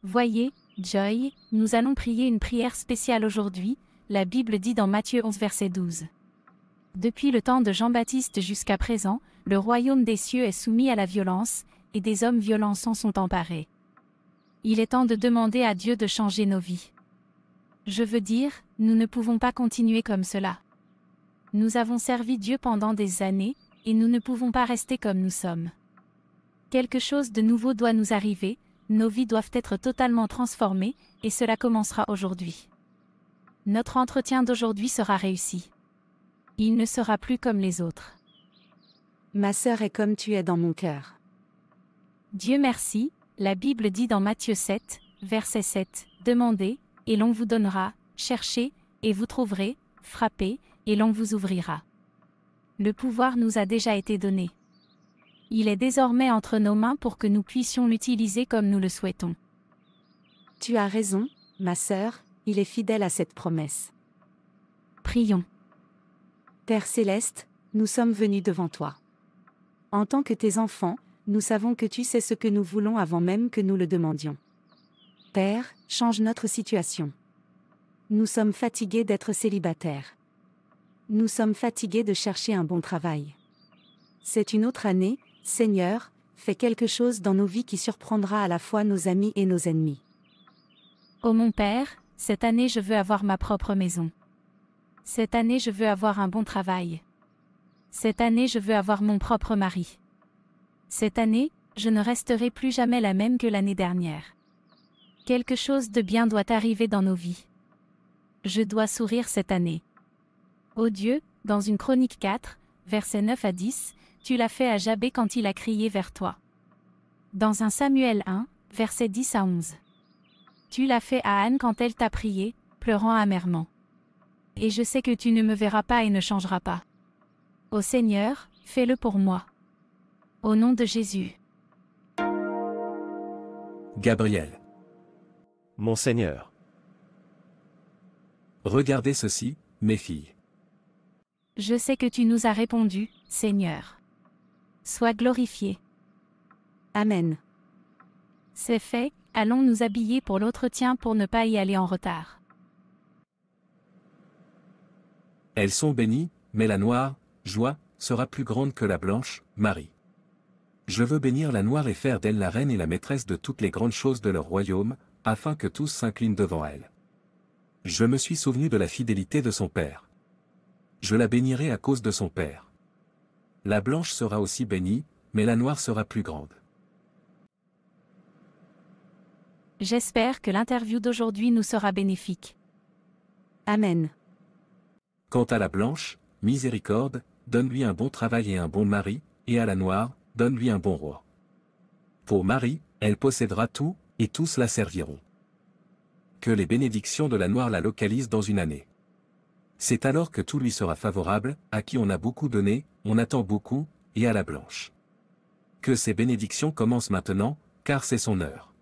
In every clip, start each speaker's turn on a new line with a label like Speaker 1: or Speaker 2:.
Speaker 1: Voyez, Joy, nous allons prier une prière spéciale aujourd'hui, la Bible dit dans Matthieu 11 verset 12. Depuis le temps de Jean-Baptiste jusqu'à présent, le royaume des cieux est soumis à la violence, et des hommes violents s'en sont emparés. Il est temps de demander à Dieu de changer nos vies. Je veux dire, nous ne pouvons pas continuer comme cela. Nous avons servi Dieu pendant des années, et nous ne pouvons pas rester comme nous sommes. Quelque chose de nouveau doit nous arriver, nos vies doivent être totalement transformées, et cela commencera aujourd'hui. Notre entretien d'aujourd'hui sera réussi. Il ne sera plus comme les autres.
Speaker 2: Ma sœur est comme tu es dans mon cœur.
Speaker 1: Dieu merci, la Bible dit dans Matthieu 7, verset 7, « Demandez, et l'on vous donnera, cherchez, et vous trouverez, frappez, et l'on vous ouvrira. » Le pouvoir nous a déjà été donné. Il est désormais entre nos mains pour que nous puissions l'utiliser comme nous le souhaitons.
Speaker 2: Tu as raison, ma sœur, il est fidèle à cette promesse.
Speaker 1: Prions.
Speaker 2: Père céleste, nous sommes venus devant toi. En tant que tes enfants, nous savons que tu sais ce que nous voulons avant même que nous le demandions. Père, change notre situation. Nous sommes fatigués d'être célibataires. Nous sommes fatigués de chercher un bon travail. C'est une autre année, Seigneur, fais quelque chose dans nos vies qui surprendra à la fois nos amis et nos ennemis.
Speaker 1: Ô mon Père, cette année je veux avoir ma propre maison. Cette année je veux avoir un bon travail. Cette année je veux avoir mon propre mari. Cette année, je ne resterai plus jamais la même que l'année dernière. Quelque chose de bien doit arriver dans nos vies. Je dois sourire cette année. Ô Dieu, dans une Chronique 4, versets 9 à 10, tu l'as fait à Jabé quand il a crié vers toi. Dans un Samuel 1, versets 10 à 11. Tu l'as fait à Anne quand elle t'a prié, pleurant amèrement. Et je sais que tu ne me verras pas et ne changeras pas. Ô Seigneur, fais-le pour moi. Au nom de Jésus.
Speaker 3: Gabriel.
Speaker 4: Mon Seigneur.
Speaker 3: Regardez ceci, mes filles.
Speaker 1: Je sais que tu nous as répondu, Seigneur. Sois glorifié.
Speaker 2: Amen.
Speaker 1: C'est fait, allons nous habiller pour l'entretien pour ne pas y aller en retard.
Speaker 3: Elles sont bénies, mais la noire, joie, sera plus grande que la blanche, Marie. Je veux bénir la noire et faire d'elle la reine et la maîtresse de toutes les grandes choses de leur royaume, afin que tous s'inclinent devant elle. Je me suis souvenu de la fidélité de son père. Je la bénirai à cause de son père. La blanche sera aussi bénie, mais la noire sera plus grande.
Speaker 1: J'espère que l'interview d'aujourd'hui nous sera bénéfique.
Speaker 2: Amen.
Speaker 3: Quant à la blanche, miséricorde, donne-lui un bon travail et un bon mari, et à la noire, donne-lui un bon roi. Pour Marie, elle possédera tout, et tous la serviront. Que les bénédictions de la noire la localisent dans une année. C'est alors que tout lui sera favorable, à qui on a beaucoup donné, on attend beaucoup, et à la blanche. Que ces bénédictions commencent maintenant, car c'est son heure.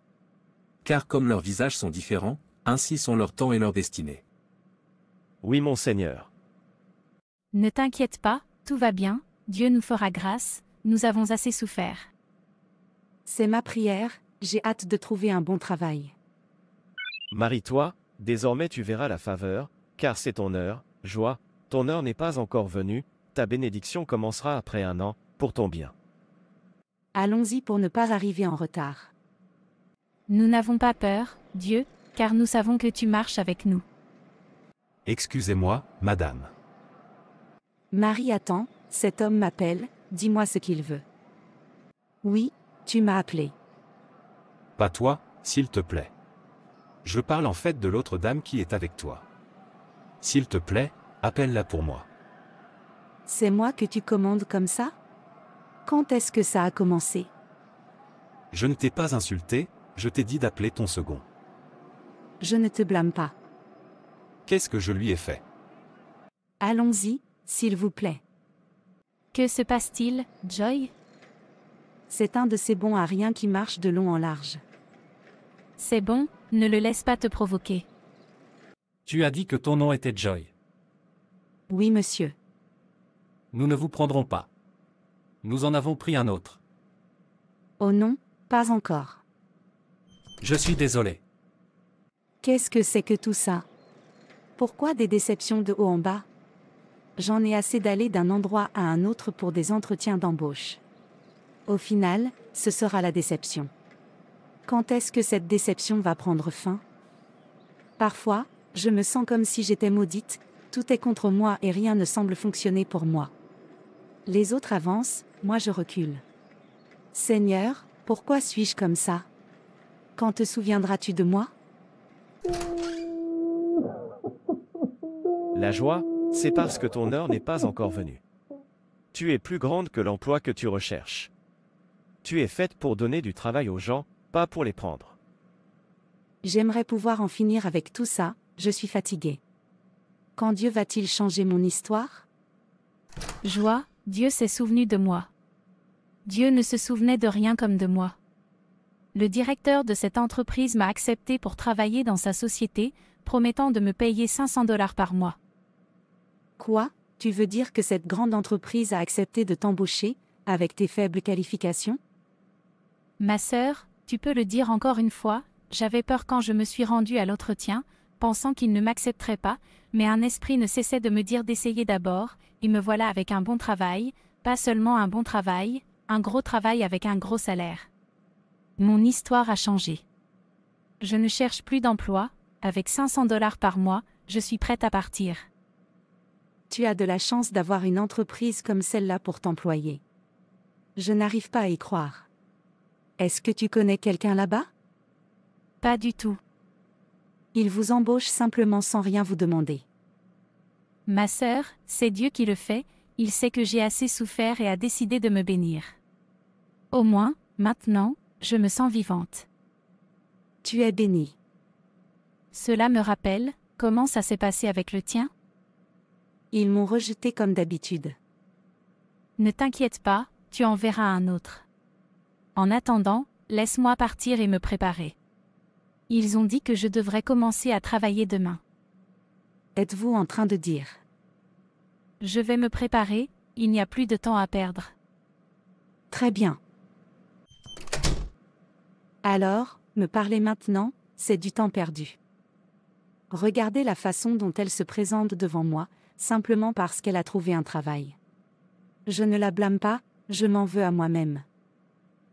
Speaker 3: Car comme leurs visages sont différents, ainsi sont leur temps et leur destinée.
Speaker 4: Oui, mon Seigneur.
Speaker 1: Ne t'inquiète pas, tout va bien, Dieu nous fera grâce, nous avons assez souffert.
Speaker 2: C'est ma prière, j'ai hâte de trouver un bon travail.
Speaker 4: Marie-toi, désormais tu verras la faveur, car c'est ton heure, joie, ton heure n'est pas encore venue, ta bénédiction commencera après un an, pour ton bien.
Speaker 2: Allons-y pour ne pas arriver en retard.
Speaker 1: Nous n'avons pas peur, Dieu, car nous savons que tu marches avec nous.
Speaker 5: Excusez-moi, madame.
Speaker 2: Marie attend, cet homme m'appelle, dis-moi ce qu'il veut. Oui, tu m'as appelé.
Speaker 5: Pas toi, s'il te plaît. Je parle en fait de l'autre dame qui est avec toi. S'il te plaît, appelle-la pour moi.
Speaker 2: C'est moi que tu commandes comme ça? Quand est-ce que ça a commencé?
Speaker 5: Je ne t'ai pas insulté, je t'ai dit d'appeler ton second.
Speaker 2: Je ne te blâme pas.
Speaker 5: Qu'est-ce que je lui ai fait?
Speaker 2: Allons-y, s'il vous plaît.
Speaker 1: Que se passe-t-il, Joy?
Speaker 2: C'est un de ces bons à rien qui marche de long en large.
Speaker 1: C'est bon, ne le laisse pas te provoquer.
Speaker 6: Tu as dit que ton nom était Joy.
Speaker 2: Oui, monsieur.
Speaker 6: Nous ne vous prendrons pas. Nous en avons pris un autre.
Speaker 2: Oh non, pas encore.
Speaker 6: Je suis désolé.
Speaker 2: Qu'est-ce que c'est que tout ça? Pourquoi des déceptions de haut en bas? J'en ai assez d'aller d'un endroit à un autre pour des entretiens d'embauche. Au final, ce sera la déception. Quand est-ce que cette déception va prendre fin? Parfois, je me sens comme si j'étais maudite, tout est contre moi et rien ne semble fonctionner pour moi. Les autres avancent, moi je recule. Seigneur, pourquoi suis-je comme ça? Quand te souviendras-tu de moi?
Speaker 4: La joie, c'est parce que ton heure n'est pas encore venue. Tu es plus grande que l'emploi que tu recherches. Tu es faite pour donner du travail aux gens, pas pour les prendre.
Speaker 2: J'aimerais pouvoir en finir avec tout ça, je suis fatiguée. Quand Dieu va-t-il changer mon histoire?
Speaker 1: Joie, Dieu s'est souvenu de moi. Dieu ne se souvenait de rien comme de moi. Le directeur de cette entreprise m'a accepté pour travailler dans sa société, promettant de me payer 500 $ par mois.
Speaker 2: Quoi? Tu veux dire que cette grande entreprise a accepté de t'embaucher, avec tes faibles qualifications?
Speaker 1: Ma sœur, tu peux le dire encore une fois, j'avais peur quand je me suis rendue à l'entretien, pensant qu'il ne m'accepterait pas, mais un esprit ne cessait de me dire d'essayer d'abord, et me voilà avec un bon travail, pas seulement un bon travail, un gros travail avec un gros salaire. Mon histoire a changé. Je ne cherche plus d'emploi, avec 500 $ par mois, je suis prête à partir.
Speaker 2: Tu as de la chance d'avoir une entreprise comme celle-là pour t'employer. Je n'arrive pas à y croire. Est-ce que tu connais quelqu'un là-bas?
Speaker 1: Pas du tout.
Speaker 2: Il vous embauche simplement sans rien vous demander.
Speaker 1: Ma sœur, c'est Dieu qui le fait, il sait que j'ai assez souffert et a décidé de me bénir. Au moins, maintenant, je me sens vivante.
Speaker 2: Tu es bénie.
Speaker 1: Cela me rappelle, comment ça s'est passé avec le tien?
Speaker 2: Ils m'ont rejeté comme d'habitude.
Speaker 1: Ne t'inquiète pas, tu en verras un autre. En attendant, laisse-moi partir et me préparer. Ils ont dit que je devrais commencer à travailler demain.
Speaker 2: Êtes-vous en train de dire?
Speaker 1: Je vais me préparer, il n'y a plus de temps à perdre.
Speaker 2: Très bien. Alors, me parler maintenant, c'est du temps perdu. Regardez la façon dont elle se présente devant moi, simplement parce qu'elle a trouvé un travail. Je ne la blâme pas, je m'en veux à moi-même.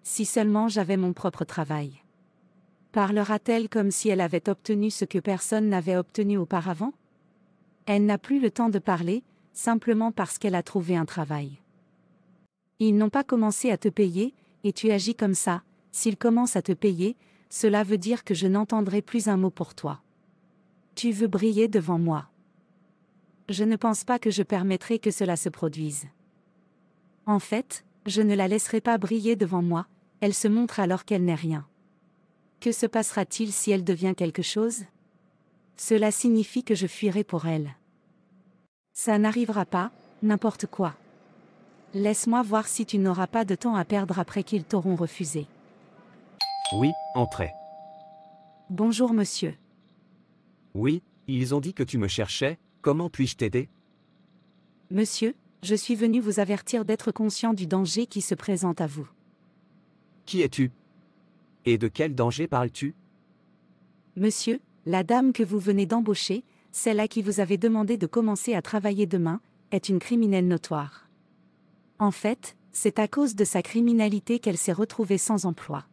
Speaker 2: Si seulement j'avais mon propre travail. Parlera-t-elle comme si elle avait obtenu ce que personne n'avait obtenu auparavant? Elle n'a plus le temps de parler, simplement parce qu'elle a trouvé un travail. Ils n'ont pas commencé à te payer, et tu agis comme ça. S'ils commencent à te payer, cela veut dire que je n'entendrai plus un mot pour toi. Tu veux briller devant moi. Je ne pense pas que je permettrai que cela se produise. En fait, je ne la laisserai pas briller devant moi, elle se montre alors qu'elle n'est rien. Que se passera-t-il si elle devient quelque chose? Cela signifie que je fuirai pour elle. Ça n'arrivera pas, n'importe quoi. Laisse-moi voir si tu n'auras pas de temps à perdre après qu'ils t'auront refusé.
Speaker 7: Oui, entrez.
Speaker 2: Bonjour monsieur.
Speaker 7: Oui, ils ont dit que tu me cherchais, comment puis-je t'aider?
Speaker 2: Monsieur, je suis venu vous avertir d'être conscient du danger qui se présente à vous.
Speaker 7: Qui es-tu? Et de quel danger parles-tu?
Speaker 2: Monsieur, la dame que vous venez d'embaucher, celle à qui vous avez demandé de commencer à travailler demain, est une criminelle notoire. En fait, c'est à cause de sa criminalité qu'elle s'est retrouvée sans emploi.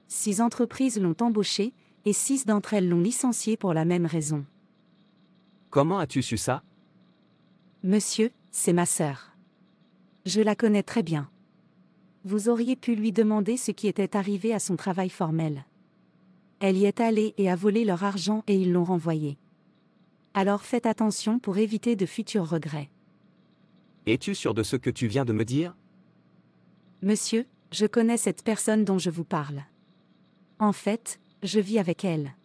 Speaker 2: 6 entreprises l'ont embauchée, et 6 d'entre elles l'ont licenciée pour la même raison.
Speaker 7: Comment as-tu su ça?
Speaker 2: Monsieur, c'est ma sœur. Je la connais très bien. Vous auriez pu lui demander ce qui était arrivé à son travail formel. Elle y est allée et a volé leur argent et ils l'ont renvoyée. Alors faites attention pour éviter de futurs regrets.
Speaker 7: Es-tu sûr de ce que tu viens de me dire?
Speaker 2: Monsieur, je connais cette personne dont je vous parle. En fait, je vis avec elle.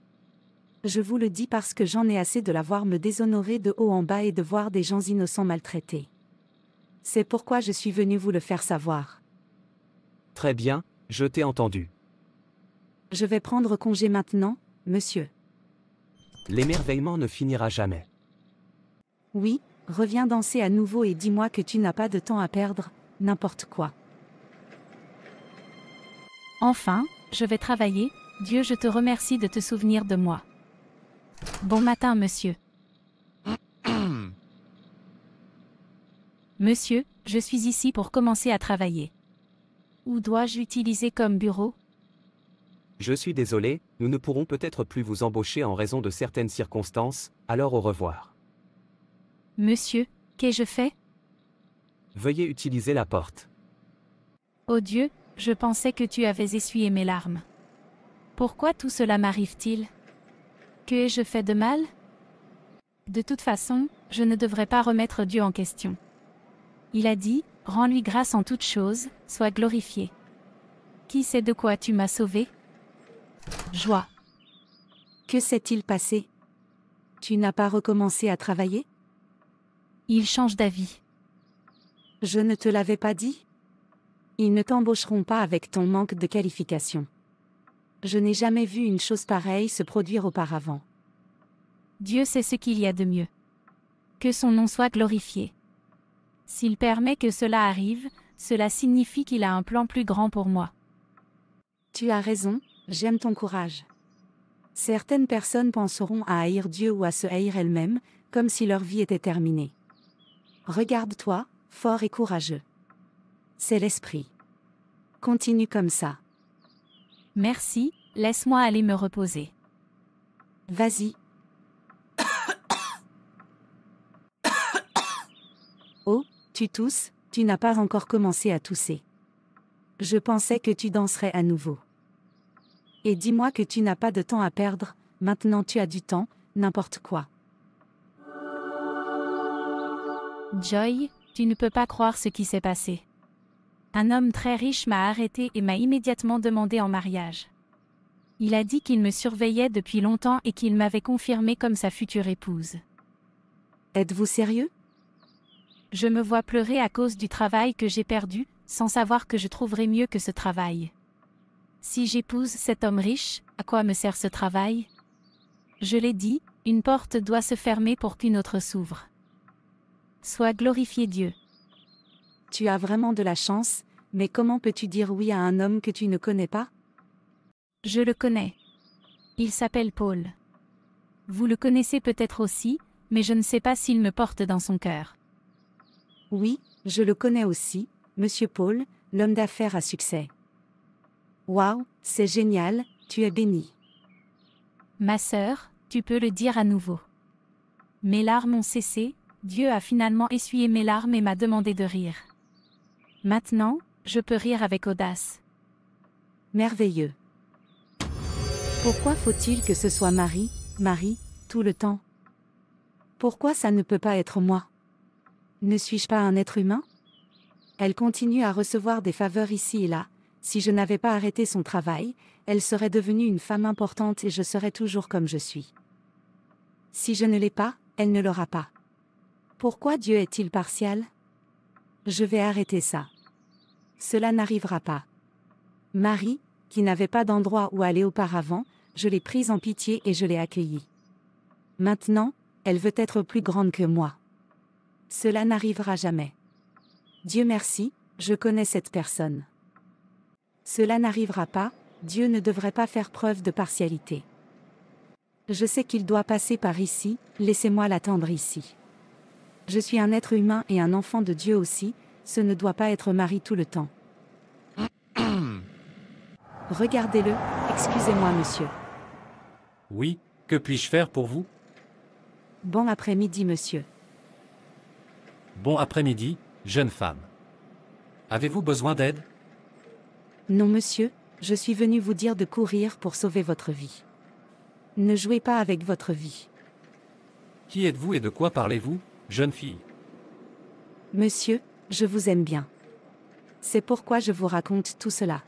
Speaker 2: Je vous le dis parce que j'en ai assez de la voir me déshonorer de haut en bas et de voir des gens innocents maltraités. C'est pourquoi je suis venu vous le faire savoir.
Speaker 7: Très bien, je t'ai entendu.
Speaker 2: Je vais prendre congé maintenant, monsieur.
Speaker 7: L'émerveillement ne finira jamais.
Speaker 2: Oui, reviens danser à nouveau et dis-moi que tu n'as pas de temps à perdre, n'importe quoi.
Speaker 1: Enfin, je vais travailler, Dieu, je te remercie de te souvenir de moi. Bon matin, monsieur. Monsieur, je suis ici pour commencer à travailler. Où dois-je utiliser comme bureau?
Speaker 7: Je suis désolé, nous ne pourrons peut-être plus vous embaucher en raison de certaines circonstances, alors au revoir.
Speaker 1: Monsieur, qu'ai-je fait?
Speaker 7: Veuillez utiliser la porte.
Speaker 1: Oh Dieu, je pensais que tu avais essuyé mes larmes. Pourquoi tout cela m'arrive-t-il? Que ai-je fait de mal? De toute façon, je ne devrais pas remettre Dieu en question. Il a dit, rends-lui grâce en toutes choses, sois glorifié. Qui sait de quoi tu m'as sauvé? Joie.
Speaker 2: Que s'est-il passé? Tu n'as pas recommencé à travailler?
Speaker 1: Il change d'avis.
Speaker 2: Je ne te l'avais pas dit? Ils ne t'embaucheront pas avec ton manque de qualification. Je n'ai jamais vu une chose pareille se produire auparavant.
Speaker 1: Dieu sait ce qu'il y a de mieux. Que son nom soit glorifié. S'il permet que cela arrive, cela signifie qu'il a un plan plus grand pour moi.
Speaker 2: Tu as raison, j'aime ton courage. Certaines personnes penseront à haïr Dieu ou à se haïr elles-mêmes, comme si leur vie était terminée. Regarde-toi, fort et courageux. C'est l'esprit. Continue comme ça.
Speaker 1: Merci, laisse-moi aller me reposer.
Speaker 2: Vas-y. Oh, tu tousses, tu n'as pas encore commencé à tousser. Je pensais que tu danserais à nouveau. Et dis-moi que tu n'as pas de temps à perdre, maintenant tu as du temps, n'importe quoi.
Speaker 1: Joy, tu ne peux pas croire ce qui s'est passé. Un homme très riche m'a arrêté et m'a immédiatement demandé en mariage. Il a dit qu'il me surveillait depuis longtemps et qu'il m'avait confirmé comme sa future épouse.
Speaker 2: Êtes-vous sérieux?
Speaker 1: Je me vois pleurer à cause du travail que j'ai perdu, sans savoir que je trouverai mieux que ce travail. Si j'épouse cet homme riche, à quoi me sert ce travail? Je l'ai dit, une porte doit se fermer pour qu'une autre s'ouvre. Sois glorifié Dieu.
Speaker 2: Tu as vraiment de la chance, mais comment peux-tu dire oui à un homme que tu ne connais pas?
Speaker 1: Je le connais. Il s'appelle Paul. Vous le connaissez peut-être aussi, mais je ne sais pas s'il me porte dans son cœur.
Speaker 2: Oui, je le connais aussi, Monsieur Paul, l'homme d'affaires à succès. Waouh, c'est génial, tu es bénie.
Speaker 1: Ma sœur, tu peux le dire à nouveau. Mes larmes ont cessé, Dieu a finalement essuyé mes larmes et m'a demandé de rire. Maintenant, je peux rire avec audace.
Speaker 2: Merveilleux. Pourquoi faut-il que ce soit Marie, tout le temps? Pourquoi ça ne peut pas être moi? Ne suis-je pas un être humain? Elle continue à recevoir des faveurs ici et là. Si je n'avais pas arrêté son travail, elle serait devenue une femme importante et je serais toujours comme je suis. Si je ne l'ai pas, elle ne l'aura pas. Pourquoi Dieu est-il partial? Je vais arrêter ça. Cela n'arrivera pas. Marie, qui n'avait pas d'endroit où aller auparavant, je l'ai prise en pitié et je l'ai accueillie. Maintenant, elle veut être plus grande que moi. Cela n'arrivera jamais. Dieu merci, je connais cette personne. Cela n'arrivera pas, Dieu ne devrait pas faire preuve de partialité. Je sais qu'il doit passer par ici, laissez-moi l'attendre ici. Je suis un être humain et un enfant de Dieu aussi, ce ne doit pas être Marie tout le temps. Regardez-le, excusez-moi monsieur.
Speaker 6: Oui, que puis-je faire pour vous?
Speaker 2: Bon après-midi monsieur.
Speaker 6: Bon après-midi, jeune femme. Avez-vous besoin d'aide?
Speaker 2: Non monsieur, je suis venu vous dire de courir pour sauver votre vie. Ne jouez pas avec votre vie.
Speaker 6: Qui êtes-vous et de quoi parlez-vous, jeune fille?
Speaker 2: Monsieur, je vous aime bien. C'est pourquoi je vous raconte tout cela.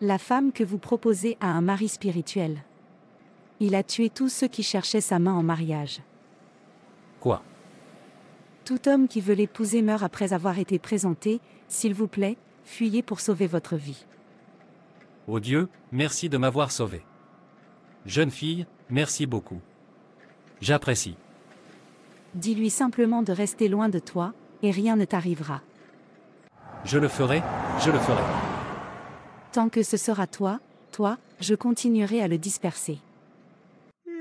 Speaker 2: La femme que vous proposez a un mari spirituel. Il a tué tous ceux qui cherchaient sa main en mariage.
Speaker 6: Quoi?
Speaker 2: Tout homme qui veut l'épouser meurt après avoir été présenté, s'il vous plaît, fuyez pour sauver votre vie.
Speaker 6: Ô Dieu, merci de m'avoir sauvé. Jeune fille, merci beaucoup. J'apprécie.
Speaker 2: Dis-lui simplement de rester loin de toi, et rien ne t'arrivera.
Speaker 6: Je le ferai, je le ferai.
Speaker 2: Tant que ce sera toi toi, je continuerai à le disperser.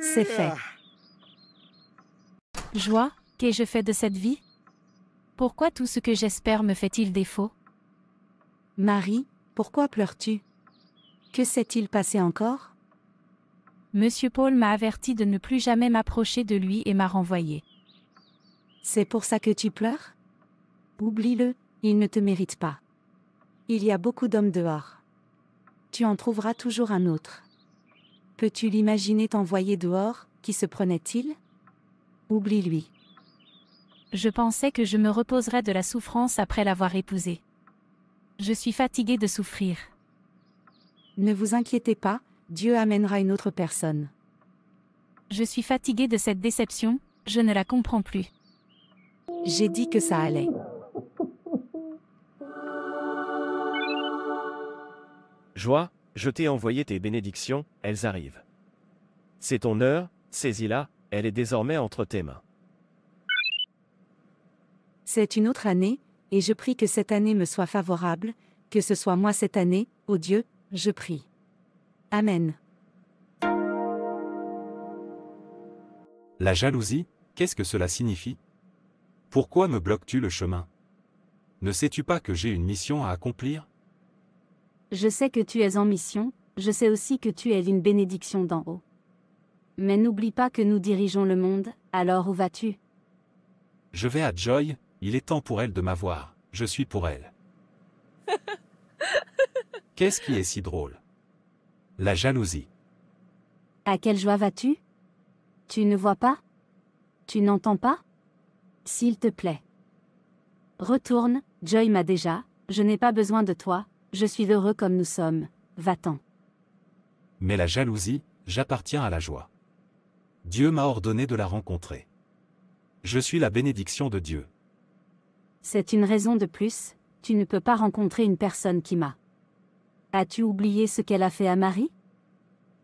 Speaker 2: C'est fait.
Speaker 1: Joie, qu'ai-je fait de cette vie? Pourquoi tout ce que j'espère me fait-il défaut?
Speaker 2: Marie, pourquoi pleures-tu? Que s'est-il passé encore?
Speaker 1: Monsieur Paul m'a averti de ne plus jamais m'approcher de lui et m'a renvoyé.
Speaker 2: C'est pour ça que tu pleures? Oublie-le, il ne te mérite pas. Il y a beaucoup d'hommes dehors. Tu en trouveras toujours un autre. Peux-tu l'imaginer t'envoyer dehors, qui se prenait-il? Oublie-lui.
Speaker 1: Je pensais que je me reposerais de la souffrance après l'avoir épousé. Je suis fatiguée de souffrir.
Speaker 2: Ne vous inquiétez pas, Dieu amènera une autre personne.
Speaker 1: Je suis fatiguée de cette déception, je ne la comprends plus.
Speaker 2: J'ai dit que ça allait.
Speaker 4: Joie, je t'ai envoyé tes bénédictions, elles arrivent. C'est ton heure, saisis-la, elle est désormais entre tes mains.
Speaker 2: C'est une autre année, et je prie que cette année me soit favorable, que ce soit moi cette année, ô Dieu, je prie. Amen.
Speaker 5: La jalousie, qu'est-ce que cela signifie? Pourquoi me bloques-tu le chemin? Ne sais-tu pas que j'ai une mission à accomplir?
Speaker 8: Je sais que tu es en mission, je sais aussi que tu es une bénédiction d'en haut. Mais n'oublie pas que nous dirigeons le monde, alors où vas-tu?
Speaker 5: Je vais à Joy, il est temps pour elle de m'avoir, je suis pour elle. Qu'est-ce qui est si drôle? La jalousie.
Speaker 8: À quelle joie vas-tu? Tu ne vois pas? Tu n'entends pas? S'il te plaît. Retourne, Joy m'a déjà, je n'ai pas besoin de toi, je suis heureux comme nous sommes, va-t'en.
Speaker 5: Mais la jalousie, j'appartiens à la joie. Dieu m'a ordonné de la rencontrer. Je suis la bénédiction de Dieu.
Speaker 8: C'est une raison de plus, tu ne peux pas rencontrer une personne qui m'a. As-tu oublié ce qu'elle a fait à Marie?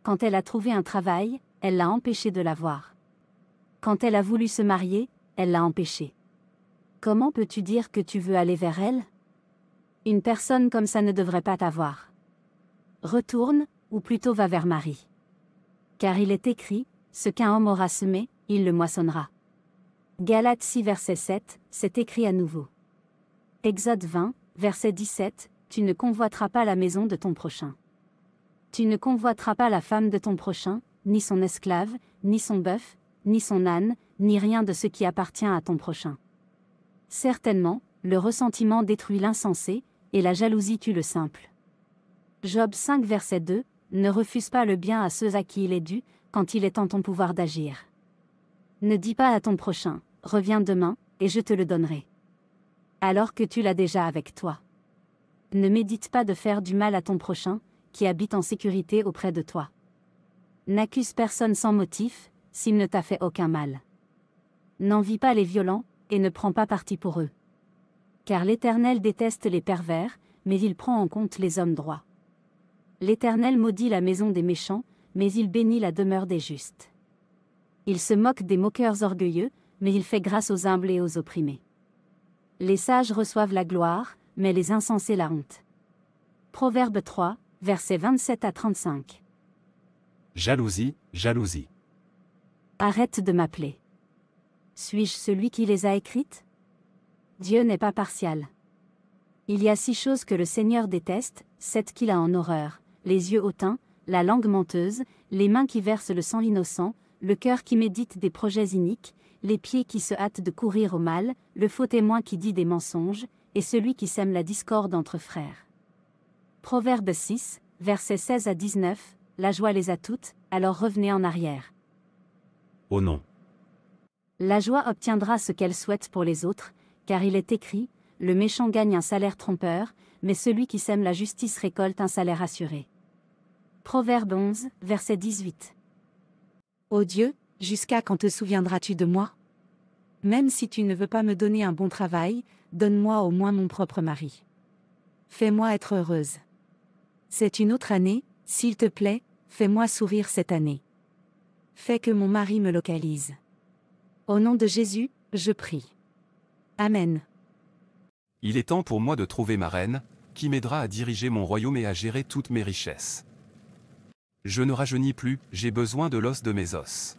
Speaker 8: Quand elle a trouvé un travail, elle l'a empêché de l'avoir. Quand elle a voulu se marier, elle l'a empêché. Comment peux-tu dire que tu veux aller vers elle? Une personne comme ça ne devrait pas t'avoir. Retourne, ou plutôt va vers Marie. Car il est écrit, ce qu'un homme aura semé, il le moissonnera. Galates 6 verset 7, c'est écrit à nouveau. Exode 20, verset 17, tu ne convoiteras pas la maison de ton prochain. Tu ne convoiteras pas la femme de ton prochain, ni son esclave, ni son bœuf, ni son âne, ni rien de ce qui appartient à ton prochain. Certainement, le ressentiment détruit l'insensé, et la jalousie tue le simple. Job 5 verset 2, ne refuse pas le bien à ceux à qui il est dû, quand il est en ton pouvoir d'agir. Ne dis pas à ton prochain, reviens demain, et je te le donnerai. Alors que tu l'as déjà avec toi. Ne médite pas de faire du mal à ton prochain, qui habite en sécurité auprès de toi. N'accuse personne sans motif, s'il ne t'a fait aucun mal. N'envie pas les violents, et ne prends pas parti pour eux. Car l'Éternel déteste les pervers, mais il prend en compte les hommes droits. L'Éternel maudit la maison des méchants, mais il bénit la demeure des justes. Il se moque des moqueurs orgueilleux, mais il fait grâce aux humbles et aux opprimés. Les sages reçoivent la gloire, mais les insensés la honte. Proverbe 3, versets 27 à 35.
Speaker 5: Jalousie, jalousie.
Speaker 8: Arrête de m'appeler. Suis-je celui qui les a écrites? Dieu n'est pas partial. Il y a 6 choses que le Seigneur déteste, 7 qu'il a en horreur, les yeux hautains, la langue menteuse, les mains qui versent le sang innocent, le cœur qui médite des projets iniques, les pieds qui se hâtent de courir au mal, le faux témoin qui dit des mensonges, et celui qui sème la discorde entre frères. Proverbe 6, versets 16 à 19, la joie les a toutes, alors revenez en arrière.
Speaker 5: Oh non.
Speaker 8: La joie obtiendra ce qu'elle souhaite pour les autres, car il est écrit, le méchant gagne un salaire trompeur, mais celui qui sème la justice récolte un salaire assuré. Proverbe 11, verset 18.
Speaker 2: Ô Dieu, jusqu'à quand te souviendras-tu de moi? Même si tu ne veux pas me donner un bon travail, donne-moi au moins mon propre mari. Fais-moi être heureuse. C'est une autre année, s'il te plaît, fais-moi sourire cette année. Fais que mon mari me localise. Au nom de Jésus, je prie. Amen.
Speaker 9: Il est temps pour moi de trouver ma reine, qui m'aidera à diriger mon royaume et à gérer toutes mes richesses. Je ne rajeunis plus, j'ai besoin de l'os de mes os.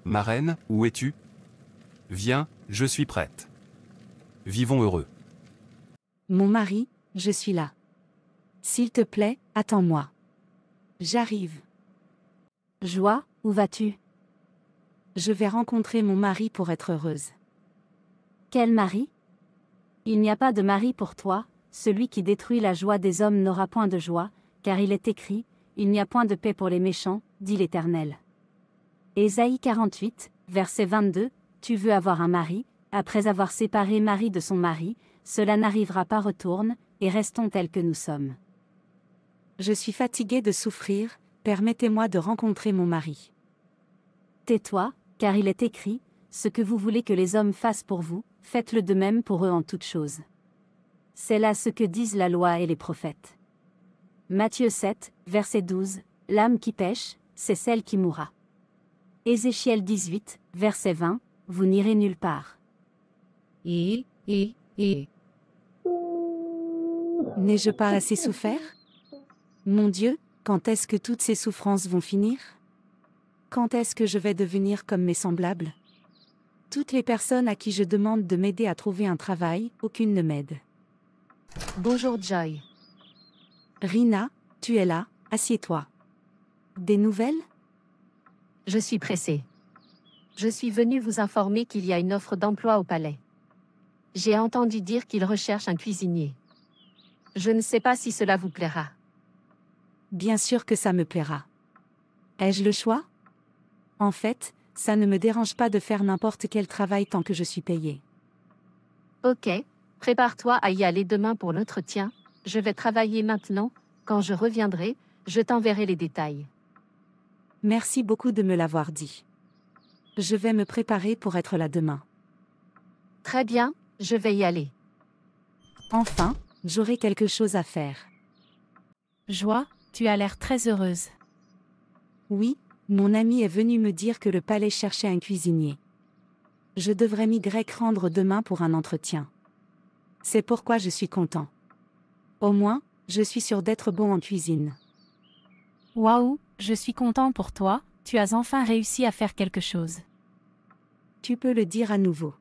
Speaker 9: Ma reine, où es-tu? Viens, je suis prête. Vivons heureux.
Speaker 2: Mon mari, je suis là. S'il te plaît, attends-moi. J'arrive.
Speaker 8: Joie, où vas-tu?
Speaker 2: Je vais rencontrer mon mari pour être heureuse.
Speaker 8: Quel mari? Il n'y a pas de mari pour toi, celui qui détruit la joie des hommes n'aura point de joie, car il est écrit, il n'y a point de paix pour les méchants, dit l'Éternel. Ésaïe 48, verset 22, tu veux avoir un mari, après avoir séparé Marie de son mari, cela n'arrivera pas, retourne, et restons tels que nous sommes.
Speaker 2: Je suis fatiguée de souffrir, permettez-moi de rencontrer mon mari.
Speaker 8: Tais-toi, car il est écrit, ce que vous voulez que les hommes fassent pour vous, faites-le de même pour eux en toutes choses. C'est là ce que disent la loi et les prophètes. Matthieu 7, verset 12, l'âme qui pêche, c'est celle qui mourra. Ézéchiel 18, verset 20, vous n'irez nulle part.
Speaker 2: N'ai-je pas assez souffert? Mon Dieu, quand est-ce que toutes ces souffrances vont finir? Quand est-ce que je vais devenir comme mes semblables? Toutes les personnes à qui je demande de m'aider à trouver un travail, aucune ne m'aide.
Speaker 10: Bonjour Joy.
Speaker 2: Rina, tu es là, assieds-toi. Des nouvelles?
Speaker 10: Je suis pressée. Je suis venue vous informer qu'il y a une offre d'emploi au palais. J'ai entendu dire qu'il recherche un cuisinier. Je ne sais pas si cela vous plaira.
Speaker 2: Bien sûr que ça me plaira. Ai-je le choix? En fait, ça ne me dérange pas de faire n'importe quel travail tant que je suis payée.
Speaker 10: Ok, prépare-toi à y aller demain pour l'entretien. Je vais travailler maintenant. Quand je reviendrai, je t'enverrai les détails.
Speaker 2: Merci beaucoup de me l'avoir dit. Je vais me préparer pour être là demain.
Speaker 10: Très bien, je vais y aller.
Speaker 2: Enfin, j'aurai quelque chose à faire.
Speaker 1: Joie, tu as l'air très heureuse.
Speaker 2: Oui, mon ami est venu me dire que le palais cherchait un cuisinier. Je devrais m'y rendre demain pour un entretien. C'est pourquoi je suis content. Au moins, je suis sûr d'être bon en cuisine.
Speaker 1: Waouh, je suis content pour toi, tu as enfin réussi à faire quelque chose.
Speaker 2: Tu peux le dire à nouveau.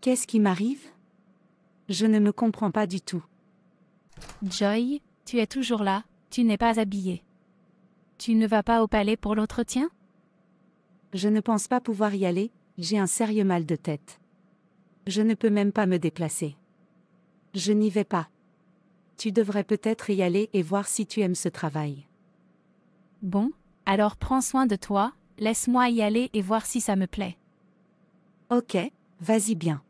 Speaker 2: Qu'est-ce qui m'arrive? Je ne me comprends pas du tout.
Speaker 1: Joy, tu es toujours là, tu n'es pas habillée. Tu ne vas pas au palais pour l'entretien?
Speaker 2: Je ne pense pas pouvoir y aller, j'ai un sérieux mal de tête. Je ne peux même pas me déplacer. Je n'y vais pas. Tu devrais peut-être y aller et voir si tu aimes ce travail.
Speaker 1: Bon, alors prends soin de toi, laisse-moi y aller et voir si ça me plaît.
Speaker 2: Ok, vas-y bien.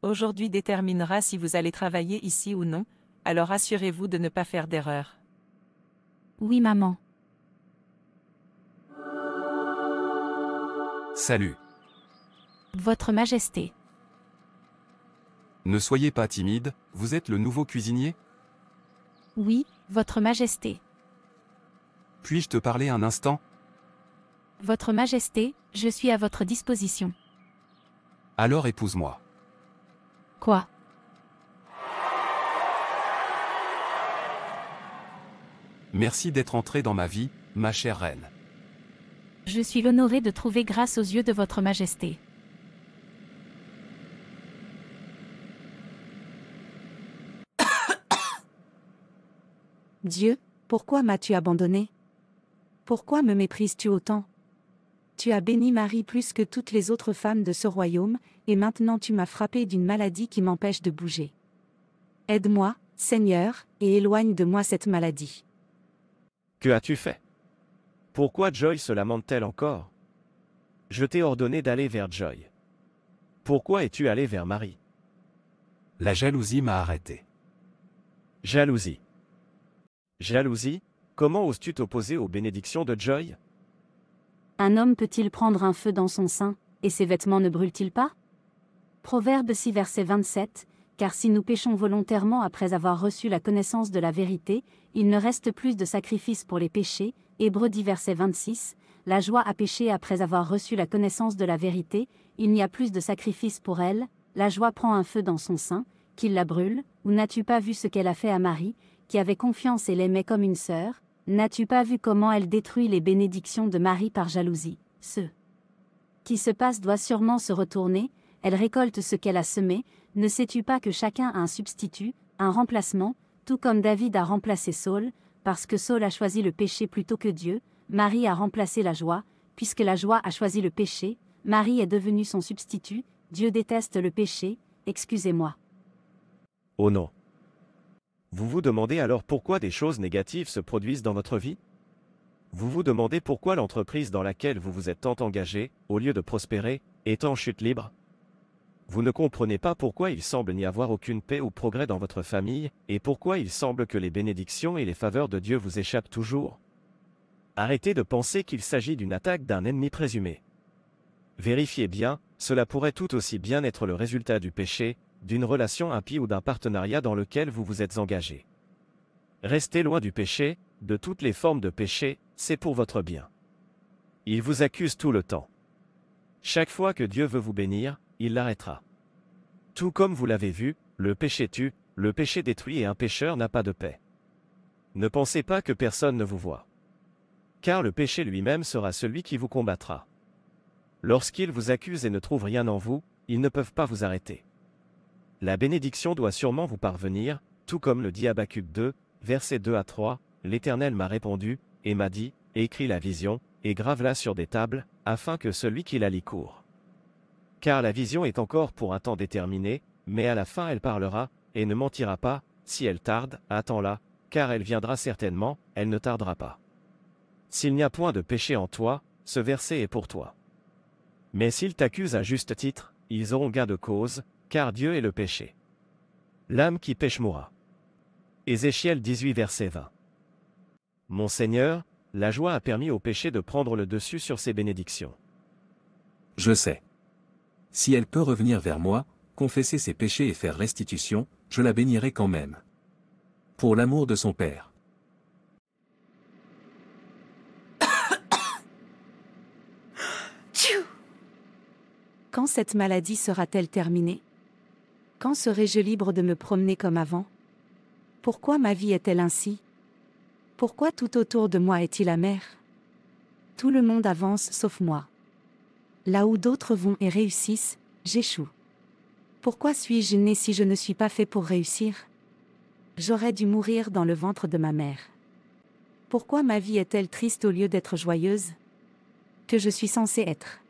Speaker 11: Aujourd'hui déterminera si vous allez travailler ici ou non, alors assurez-vous de ne pas faire d'erreur.
Speaker 1: Oui, maman.
Speaker 9: Salut.
Speaker 1: Votre Majesté.
Speaker 9: Ne soyez pas timide, vous êtes le nouveau cuisinier?
Speaker 1: Oui, Votre Majesté.
Speaker 9: Puis-je te parler un instant?
Speaker 1: Votre Majesté, je suis à votre disposition.
Speaker 9: Alors épouse-moi.
Speaker 1: Quoi?
Speaker 9: Merci d'être entrée dans ma vie, ma chère reine.
Speaker 1: Je suis l'honoré de trouver grâce aux yeux de Votre Majesté.
Speaker 2: Dieu, pourquoi m'as-tu abandonné? Pourquoi me méprises-tu autant? Tu as béni Marie plus que toutes les autres femmes de ce royaume, et maintenant tu m'as frappé d'une maladie qui m'empêche de bouger. Aide-moi, Seigneur, et éloigne de moi cette maladie.
Speaker 4: Que as-tu fait? Pourquoi Joy se lamente-t-elle encore? Je t'ai ordonné d'aller vers Joy. Pourquoi es-tu allé vers Marie?
Speaker 5: La jalousie m'a arrêté.
Speaker 4: Jalousie. Jalousie? Comment oses-tu t'opposer aux bénédictions de Joy?
Speaker 8: Un homme peut-il prendre un feu dans son sein, et ses vêtements ne brûlent-ils pas? Proverbe 6 verset 27, car si nous péchons volontairement après avoir reçu la connaissance de la vérité, il ne reste plus de sacrifice pour les péchés. Hébreux 10 verset 26, la joie a péché après avoir reçu la connaissance de la vérité, il n'y a plus de sacrifice pour elle. la joie prend un feu dans son sein, qu'il la brûle, ou n'as-tu pas vu ce qu'elle a fait à Marie, qui avait confiance et l'aimait comme une sœur? N'as-tu pas vu comment elle détruit les bénédictions de Marie par jalousie? Ce qui se passe doit sûrement se retourner, elle récolte ce qu'elle a semé, ne sais-tu pas que chacun a un substitut, un remplacement, tout comme David a remplacé Saul, parce que Saul a choisi le péché plutôt que Dieu, Marie a remplacé la joie, puisque la joie a choisi le péché, Marie est devenue son substitut, Dieu déteste le péché, excusez-moi.
Speaker 4: Oh non. Vous vous demandez alors pourquoi des choses négatives se produisent dans votre vie? Vous vous demandez pourquoi l'entreprise dans laquelle vous vous êtes tant engagé, au lieu de prospérer, est en chute libre? Vous ne comprenez pas pourquoi il semble n'y avoir aucune paix ou progrès dans votre famille, et pourquoi il semble que les bénédictions et les faveurs de Dieu vous échappent toujours. Arrêtez de penser qu'il s'agit d'une attaque d'un ennemi présumé. Vérifiez bien, cela pourrait tout aussi bien être le résultat du péché, d'une relation impie ou d'un partenariat dans lequel vous vous êtes engagé. Restez loin du péché, de toutes les formes de péché, c'est pour votre bien. Il vous accuse tout le temps. Chaque fois que Dieu veut vous bénir, il l'arrêtera. Tout comme vous l'avez vu, le péché tue, le péché détruit et un pécheur n'a pas de paix. Ne pensez pas que personne ne vous voit. Car le péché lui-même sera celui qui vous combattra. Lorsqu'ils vous accusent et ne trouvent rien en vous, ils ne peuvent pas vous arrêter. La bénédiction doit sûrement vous parvenir, tout comme le dit Habacuc 2, versets 2 à 3, l'Éternel m'a répondu, et m'a dit, écris la vision, et grave-la sur des tables, afin que celui qui la lit court. Car la vision est encore pour un temps déterminé, mais à la fin elle parlera, et ne mentira pas, si elle tarde, attends-la, car elle viendra certainement, elle ne tardera pas. S'il n'y a point de péché en toi, ce verset est pour toi. Mais s'ils t'accusent à juste titre, ils auront gain de cause, car Dieu est le péché. L'âme qui pêche mourra. Ézéchiel 18 verset 20. Mon Seigneur, la joie a permis au péché de prendre le dessus sur ses bénédictions.
Speaker 3: Je sais. Si elle peut revenir vers moi, confesser ses péchés et faire restitution, je la bénirai quand même. Pour l'amour de son Père.
Speaker 2: Quand cette maladie sera-t-elle terminée? Quand serai-je libre de me promener comme avant? Pourquoi ma vie est-elle ainsi? Pourquoi tout autour de moi est-il amer? Tout le monde avance sauf moi. Là où d'autres vont et réussissent, j'échoue. Pourquoi suis-je né si je ne suis pas fait pour réussir? J'aurais dû mourir dans le ventre de ma mère. Pourquoi ma vie est-elle triste au lieu d'être joyeuse? Que je suis censé être.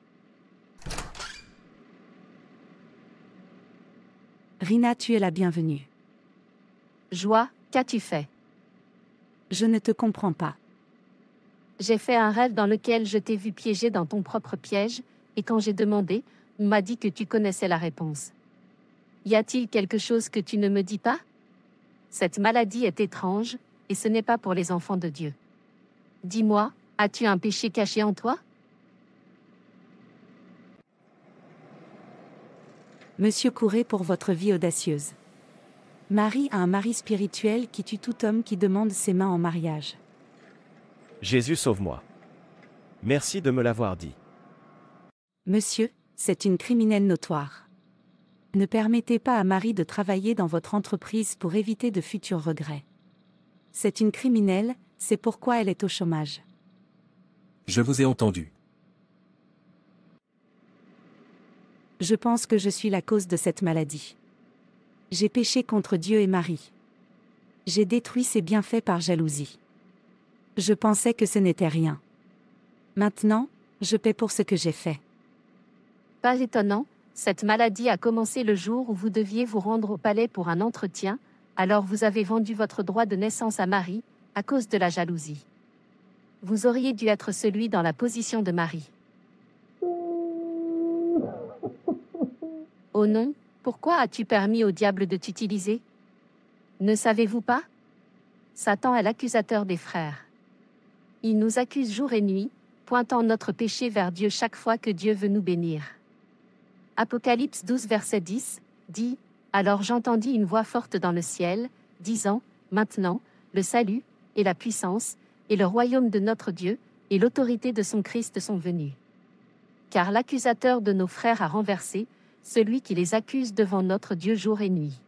Speaker 2: Rina, tu es la bienvenue.
Speaker 10: Joie, qu'as-tu fait?
Speaker 2: Je ne te comprends pas.
Speaker 10: J'ai fait un rêve dans lequel je t'ai vu piégé dans ton propre piège, et quand j'ai demandé, on m'a dit que tu connaissais la réponse. Y a-t-il quelque chose que tu ne me dis pas? Cette maladie est étrange, et ce n'est pas pour les enfants de Dieu. Dis-moi, as-tu un péché caché en toi?
Speaker 2: Monsieur courez pour votre vie audacieuse. Marie a un mari spirituel qui tue tout homme qui demande ses mains en mariage.
Speaker 4: Jésus sauve-moi. Merci de me l'avoir dit.
Speaker 2: Monsieur, c'est une criminelle notoire. Ne permettez pas à Marie de travailler dans votre entreprise pour éviter de futurs regrets. C'est une criminelle, c'est pourquoi elle est au chômage.
Speaker 3: Je vous ai entendu.
Speaker 2: Je pense que je suis la cause de cette maladie. J'ai péché contre Dieu et Marie. J'ai détruit ses bienfaits par jalousie. Je pensais que ce n'était rien. Maintenant, je paie pour ce que j'ai fait.
Speaker 10: Pas étonnant, cette maladie a commencé le jour où vous deviez vous rendre au palais pour un entretien, alors vous avez vendu votre droit de naissance à Marie, à cause de la jalousie. Vous auriez dû être celui dans la position de Marie. Oh non, pourquoi as-tu permis au diable de t'utiliser? Ne savez-vous pas? Satan est l'accusateur des frères. Il nous accuse jour et nuit, pointant notre péché vers Dieu chaque fois que Dieu veut nous bénir. Apocalypse 12 verset 10, dit, « Alors j'entendis une voix forte dans le ciel, disant, Maintenant, le salut, et la puissance, et le royaume de notre Dieu, et l'autorité de son Christ sont venus. Car l'accusateur de nos frères a renversé, celui qui les accuse devant notre Dieu jour et nuit.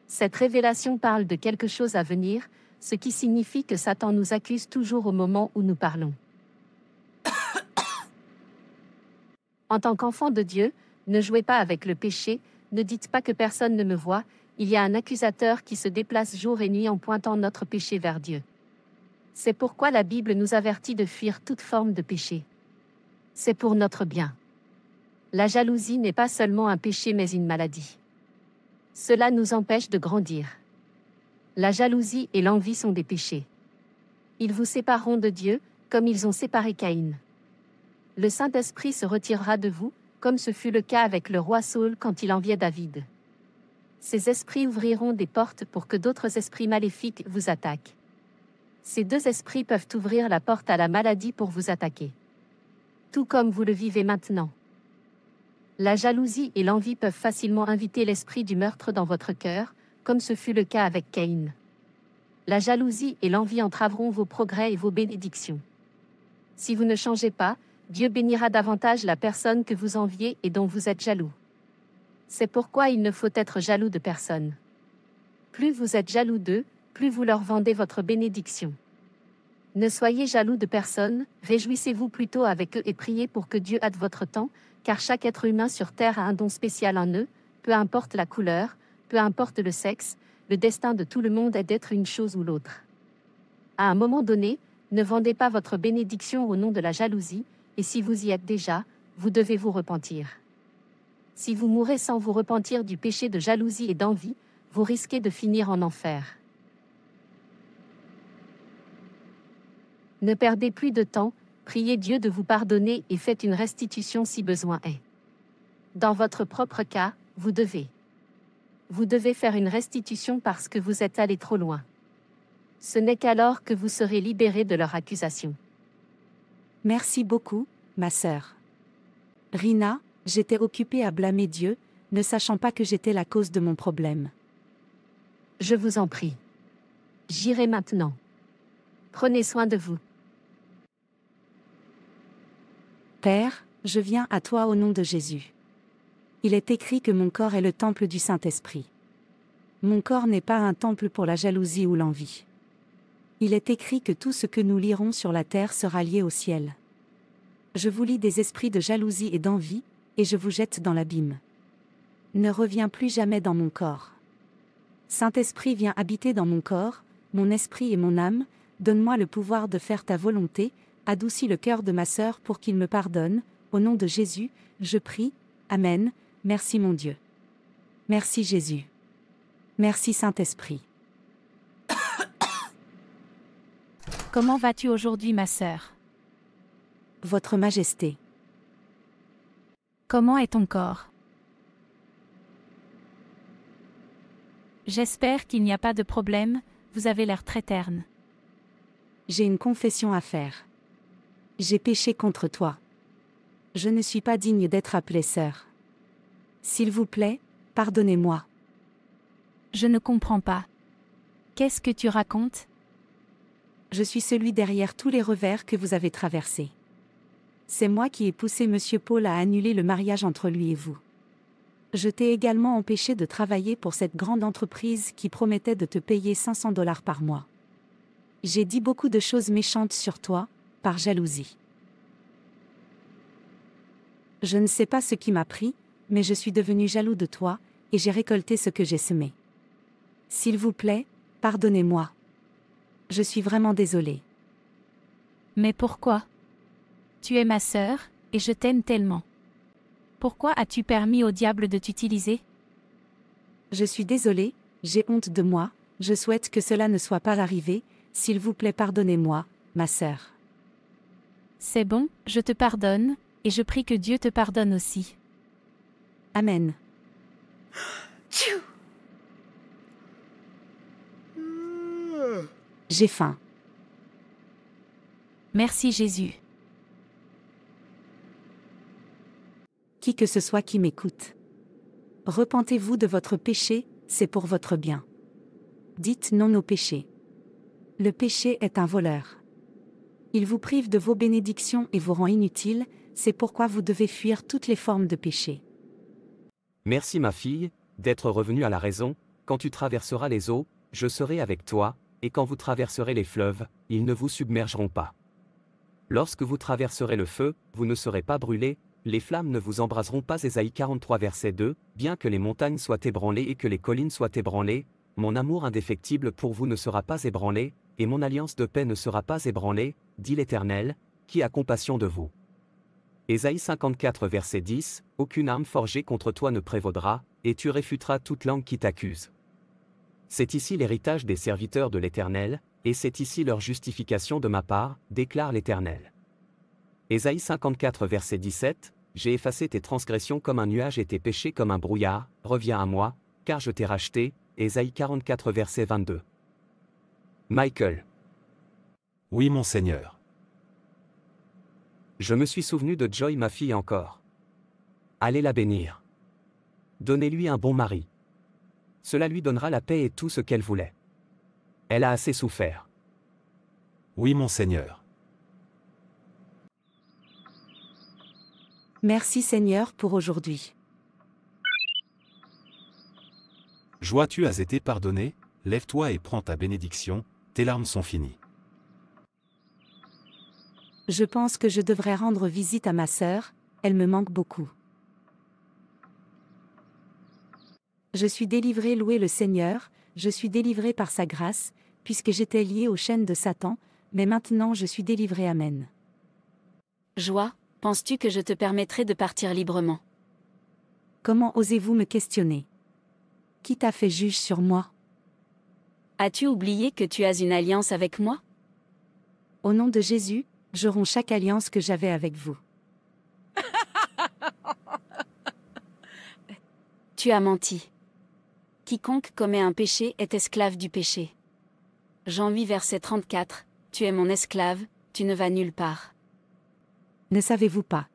Speaker 10: Cette révélation parle de quelque chose à venir, ce qui signifie que Satan nous accuse toujours au moment où nous parlons. En tant qu'enfant de Dieu, ne jouez pas avec le péché, ne dites pas que personne ne me voit, il y a un accusateur qui se déplace jour et nuit en pointant notre péché vers Dieu. C'est pourquoi la Bible nous avertit de fuir toute forme de péché. C'est pour notre bien. La jalousie n'est pas seulement un péché mais une maladie. Cela nous empêche de grandir. La jalousie et l'envie sont des péchés. Ils vous sépareront de Dieu, comme ils ont séparé Caïn. Le Saint-Esprit se retirera de vous, comme ce fut le cas avec le roi Saül quand il enviait David. Ces esprits ouvriront des portes pour que d'autres esprits maléfiques vous attaquent. Ces deux esprits peuvent ouvrir la porte à la maladie pour vous attaquer. Tout comme vous le vivez maintenant. La jalousie et l'envie peuvent facilement inviter l'esprit du meurtre dans votre cœur, comme ce fut le cas avec Caïn. La jalousie et l'envie entraveront vos progrès et vos bénédictions. Si vous ne changez pas, Dieu bénira davantage la personne que vous enviez et dont vous êtes jaloux. C'est pourquoi il ne faut être jaloux de personne. Plus vous êtes jaloux d'eux, plus vous leur vendez votre bénédiction. Ne soyez jaloux de personne, réjouissez-vous plutôt avec eux et priez pour que Dieu hâte votre temps, car chaque être humain sur terre a un don spécial en eux, peu importe la couleur, peu importe le sexe, le destin de tout le monde est d'être une chose ou l'autre. À un moment donné, ne vendez pas votre bénédiction au nom de la jalousie, et si vous y êtes déjà, vous devez vous repentir. Si vous mourrez sans vous repentir du péché de jalousie et d'envie, vous risquez de finir en enfer. Ne perdez plus de temps, priez Dieu de vous pardonner et faites une restitution si besoin est. Dans votre propre cas, vous devez faire une restitution parce que vous êtes allé trop loin. Ce n'est qu'alors que vous serez libérés de leur accusation.
Speaker 2: Merci beaucoup, ma sœur. Rina, j'étais occupée à blâmer Dieu, ne sachant pas que j'étais la cause de mon problème.
Speaker 10: Je vous en prie. J'irai maintenant. Prenez soin de vous.
Speaker 2: Père, je viens à toi au nom de Jésus. Il est écrit que mon corps est le temple du Saint-Esprit. Mon corps n'est pas un temple pour la jalousie ou l'envie. Il est écrit que tout ce que nous lirons sur la terre sera lié au ciel. Je vous lie des esprits de jalousie et d'envie, et je vous jette dans l'abîme. Ne reviens plus jamais dans mon corps. Saint-Esprit, viens habiter dans mon corps, mon esprit et mon âme, donne-moi le pouvoir de faire ta volonté, adoucis le cœur de ma sœur pour qu'il me pardonne, au nom de Jésus, je prie, Amen, merci mon Dieu. Merci Jésus. Merci Saint-Esprit.
Speaker 1: Comment vas-tu aujourd'hui, ma sœur?
Speaker 2: Votre Majesté.
Speaker 1: Comment est ton corps? J'espère qu'il n'y a pas de problème, vous avez l'air très terne.
Speaker 2: J'ai une confession à faire. J'ai péché contre toi. Je ne suis pas digne d'être appelée sœur. S'il vous plaît, pardonnez-moi.
Speaker 1: Je ne comprends pas. Qu'est-ce que tu racontes?
Speaker 2: Je suis celui derrière tous les revers que vous avez traversés. C'est moi qui ai poussé M. Paul à annuler le mariage entre lui et vous. Je t'ai également empêché de travailler pour cette grande entreprise qui promettait de te payer $500 par mois. J'ai dit beaucoup de choses méchantes sur toi, par jalousie. Je ne sais pas ce qui m'a pris, mais je suis devenu jaloux de toi, et j'ai récolté ce que j'ai semé. S'il vous plaît, pardonnez-moi. Je suis vraiment désolée.
Speaker 1: Mais pourquoi? Tu es ma sœur, et je t'aime tellement. Pourquoi as-tu permis au diable de t'utiliser?
Speaker 2: Je suis désolée, j'ai honte de moi, je souhaite que cela ne soit pas arrivé, s'il vous plaît pardonnez-moi, ma sœur.
Speaker 1: C'est bon, je te pardonne, et je prie que Dieu te pardonne aussi.
Speaker 2: Amen. J'ai faim.
Speaker 1: Merci Jésus.
Speaker 2: Qui que ce soit qui m'écoute. Repentez-vous de votre péché, c'est pour votre bien. Dites non au péché. Le péché est un voleur. Il vous prive de vos bénédictions et vous rend inutile, c'est pourquoi vous devez fuir toutes les formes de péché.
Speaker 7: Merci ma fille, d'être revenue à la raison, quand tu traverseras les eaux, je serai avec toi, et quand vous traverserez les fleuves, ils ne vous submergeront pas. Lorsque vous traverserez le feu, vous ne serez pas brûlés, les flammes ne vous embraseront pas. Ésaïe 43 verset 2, bien que les montagnes soient ébranlées et que les collines soient ébranlées, mon amour indéfectible pour vous ne sera pas ébranlé, et mon alliance de paix ne sera pas ébranlée, dit l'Éternel, qui a compassion de vous. Ésaïe 54 verset 10, aucune arme forgée contre toi ne prévaudra, et tu réfuteras toute langue qui t'accuse. C'est ici l'héritage des serviteurs de l'Éternel, et c'est ici leur justification de ma part, déclare l'Éternel. Ésaïe 54 verset 17, j'ai effacé tes transgressions comme un nuage et tes péchés comme un brouillard, reviens à moi, car je t'ai racheté. Ésaïe 44 verset 22. Michael.
Speaker 5: Oui, mon Seigneur.
Speaker 7: Je me suis souvenu de Joy ma fille encore. Allez la bénir. Donnez-lui un bon mari. Cela lui donnera la paix et tout ce qu'elle voulait. Elle a assez souffert.
Speaker 5: Oui, mon Seigneur.
Speaker 2: Merci Seigneur pour aujourd'hui.
Speaker 5: Joie, tu as été pardonné, lève-toi et prends ta bénédiction, tes larmes sont finies.
Speaker 2: Je pense que je devrais rendre visite à ma sœur, elle me manque beaucoup. Je suis délivré, louez le Seigneur, je suis délivré par sa grâce, puisque j'étais lié aux chaînes de Satan, mais maintenant je suis délivré, amen.
Speaker 8: Joie, penses-tu que je te permettrai de partir librement?
Speaker 2: Comment osez-vous me questionner? Qui t'a fait juge sur moi?
Speaker 8: As-tu oublié que tu as une alliance avec moi?
Speaker 2: Au nom de Jésus, je romps chaque alliance que j'avais avec vous.
Speaker 8: Tu as menti. Quiconque commet un péché est esclave du péché. Jean 8 verset 34, tu es mon esclave, tu ne vas nulle part.
Speaker 2: Ne savez-vous pas?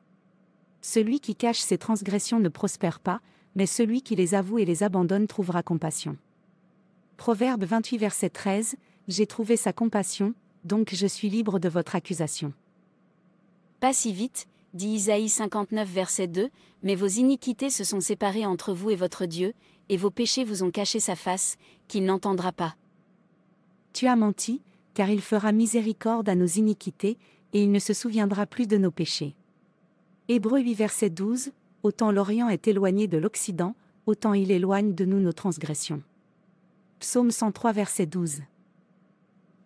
Speaker 2: Celui qui cache ses transgressions ne prospère pas, mais celui qui les avoue et les abandonne trouvera compassion. Proverbe 28 verset 13, j'ai trouvé sa compassion, donc je suis libre de votre accusation.
Speaker 8: Pas si vite, dit Isaïe 59 verset 2, mais vos iniquités se sont séparées entre vous et votre Dieu, et vos péchés vous ont caché sa face, qu'il n'entendra pas.
Speaker 2: Tu as menti, car il fera miséricorde à nos iniquités, et il ne se souviendra plus de nos péchés. Hébreux 8 verset 12, autant l'Orient est éloigné de l'Occident, autant il éloigne de nous nos transgressions. Psaume 103 verset 12.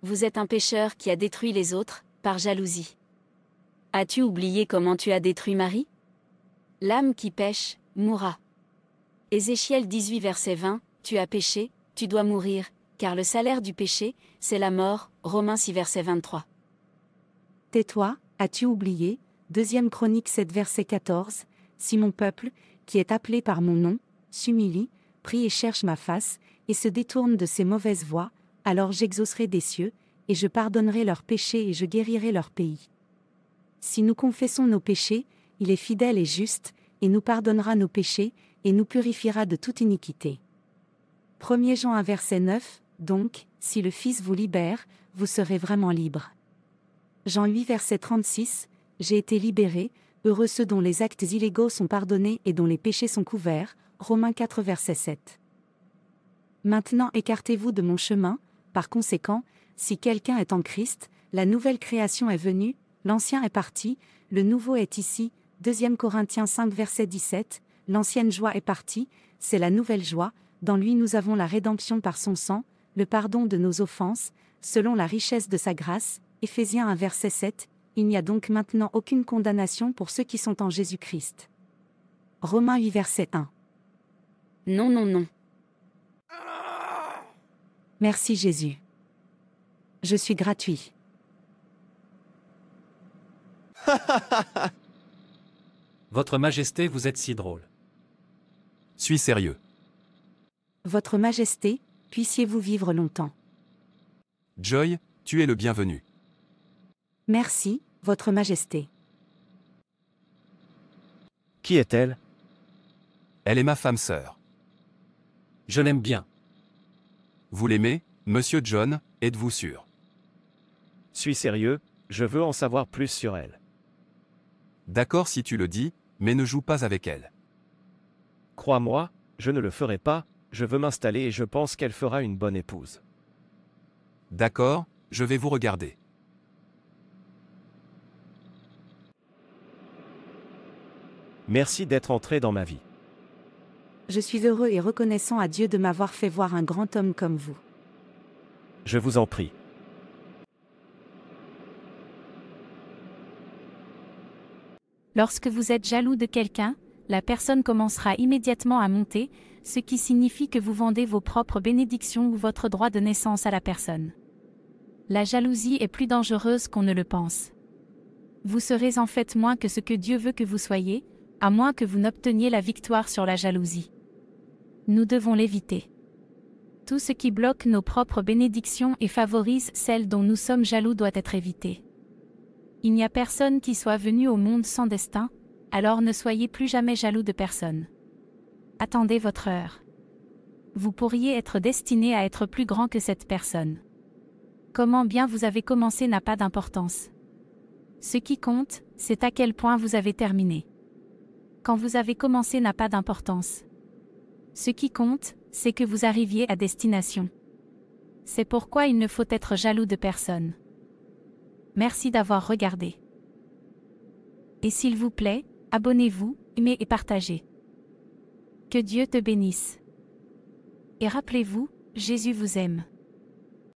Speaker 8: Vous êtes un pécheur qui a détruit les autres, par jalousie. As-tu oublié comment tu as détruit Marie? L'âme qui pêche, mourra. Ézéchiel 18 verset 20, tu as péché, tu dois mourir, car le salaire du péché, c'est la mort, Romains 6 verset 23.
Speaker 2: Tais-toi, as-tu oublié, 2 Chroniques 7 verset 14, si mon peuple, qui est appelé par mon nom, s'humilie, prie et cherche ma face, et se détourne de ses mauvaises voies, alors j'exaucerai des cieux, et je pardonnerai leurs péchés et je guérirai leur pays. Si nous confessons nos péchés, il est fidèle et juste, et nous pardonnera nos péchés, et nous purifiera de toute iniquité. 1 Jean 1 verset 9, donc, si le Fils vous libère, vous serez vraiment libre. Jean 8 verset 36, j'ai été libéré, heureux ceux dont les actes illégaux sont pardonnés et dont les péchés sont couverts, Romains 4 verset 7. Maintenant écartez-vous de mon chemin, par conséquent, si quelqu'un est en Christ, la nouvelle création est venue, l'ancien est parti, le nouveau est ici, 2 Corinthiens 5 verset 17, l'ancienne joie est partie, c'est la nouvelle joie, dans lui nous avons la rédemption par son sang, le pardon de nos offenses, selon la richesse de sa grâce, Éphésiens 1 verset 7, il n'y a donc maintenant aucune condamnation pour ceux qui sont en Jésus-Christ. Romains 8 verset 1.
Speaker 8: Non, non, non.
Speaker 2: Merci Jésus. Je suis gratuit.
Speaker 6: Votre Majesté, vous êtes si drôle.
Speaker 9: Suis sérieux.
Speaker 2: Votre Majesté, puissiez-vous vivre longtemps.
Speaker 9: Joy, tu es le bienvenu.
Speaker 2: Merci, Votre Majesté.
Speaker 4: Qui est-elle?
Speaker 9: Elle est ma femme sœur.
Speaker 6: Je l'aime bien.
Speaker 9: Vous l'aimez, Monsieur John, êtes-vous sûr?
Speaker 4: Suis sérieux, je veux en savoir plus sur elle.
Speaker 9: D'accord si tu le dis, mais ne joue pas avec elle.
Speaker 4: Crois-moi, je ne le ferai pas, je veux m'installer et je pense qu'elle fera une bonne épouse.
Speaker 9: D'accord, je vais vous regarder.
Speaker 4: Merci d'être entré dans ma vie.
Speaker 2: Je suis heureux et reconnaissant à Dieu de m'avoir fait voir un grand homme comme vous.
Speaker 4: Je vous en prie.
Speaker 1: Lorsque vous êtes jaloux de quelqu'un, la personne commencera immédiatement à monter, ce qui signifie que vous vendez vos propres bénédictions ou votre droit de naissance à la personne. La jalousie est plus dangereuse qu'on ne le pense. Vous serez en fait moins que ce que Dieu veut que vous soyez, à moins que vous n'obteniez la victoire sur la jalousie. Nous devons l'éviter. Tout ce qui bloque nos propres bénédictions et favorise celles dont nous sommes jaloux doit être évité. Il n'y a personne qui soit venu au monde sans destin, alors ne soyez plus jamais jaloux de personne. Attendez votre heure. Vous pourriez être destiné à être plus grand que cette personne. Comment bien vous avez commencé n'a pas d'importance. Ce qui compte, c'est à quel point vous avez terminé. Quand vous avez commencé n'a pas d'importance. Ce qui compte, c'est que vous arriviez à destination. C'est pourquoi il ne faut être jaloux de personne. Merci d'avoir regardé. Et s'il vous plaît, abonnez-vous, aimez et partagez. Que Dieu te bénisse. Et rappelez-vous, Jésus vous aime.